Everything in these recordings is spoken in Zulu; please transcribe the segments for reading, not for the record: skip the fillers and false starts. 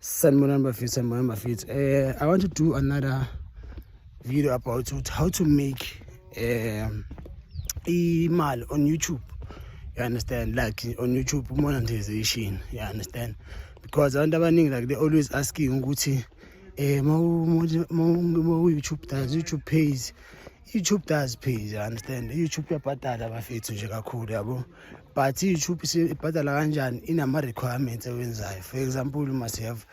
Sanibonani bafethu. I want to do another video about how to make imali on YouTube. You understand? Like on YouTube monetization. You understand? Because abantu abaningi like they always asking ukuthi YouTube pays. YouTube does pay, you understand? YouTube iyabhadala bafethu nje kakhulu yabo. But YouTube ibhadala kanjani inama requirements ewenzayo. For example, you must have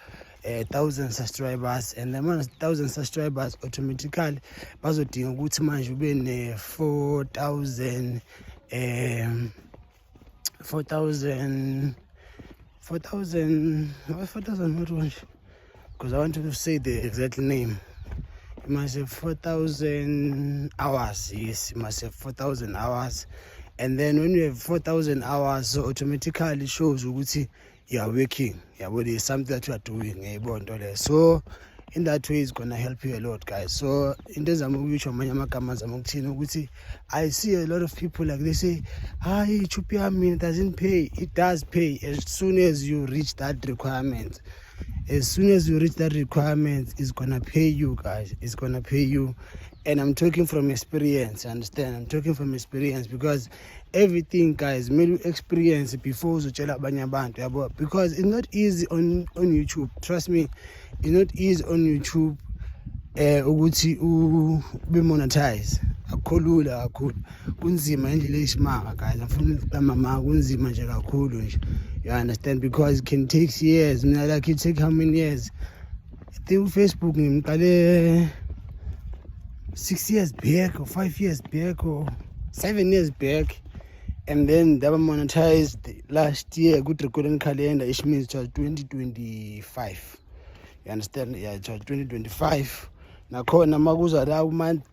1,000 subscribers, and the 1,000 subscribers automatically bazodinga ukuthi manje ube ne 4,000 what was, because I want to say the exact name. You must have 4,000 hours. Yes, you must have 4,000 hours. And then when you have 4,000 hours, so automatically shows ukuthi you are working. Yeah, but there's something that you are doing. So in that way, it's gonna help you a lot, guys. So in this I see a lot of people like they say, YouTube doesn't pay. It does pay as soon as you reach that requirement. As soon as you reach that requirement, it's gonna pay you, guys. It's gonna pay you. And I'm talking from experience, understand? I'm talking from experience because everything, guys, may you experience before you tell abanye abantu, because it's not easy on YouTube. Trust me, it's not easy on YouTube ukuthi ube monetize. Akulula kakhulu. Kunzima indlela esimanga, guys. Ngifuna ukuqama kunzima nje kakhulu nje. You understand? Because it can take years. Like it take how many years? I think Facebook ngimqale 6 years back or 5 years back or 7 years back, and then they were monetized last year. Good recording calendar, which means it was 2025. You understand? Yeah, it was 2025. Now, makuza la month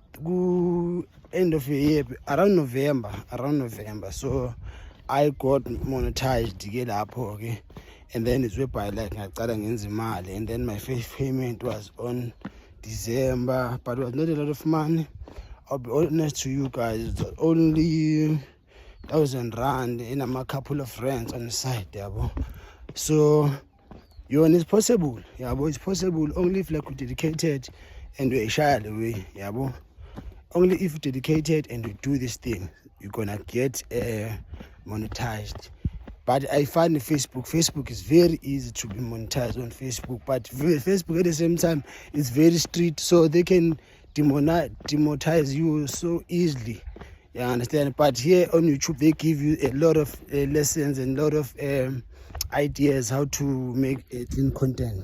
end of the year around November. So I got monetized to get up, okay, and then it's by like ngenzimali, and then my first payment was on December, but it was not a lot of money. I'll be honest to you guys, it was only 1,000 rand and a couple of friends on the side, yeah, bro. So it's possible, yeah, bro. It's possible only if like we dedicated and we shy away, yeah, bro. Only if you dedicated and you do this thing, you're gonna get monetized. But I find Facebook is very easy to be monetized on Facebook. But Facebook at the same time is very strict, so they can demonetize you so easily. You understand? But here on YouTube, they give you a lot of lessons and a lot of ideas how to make it in content.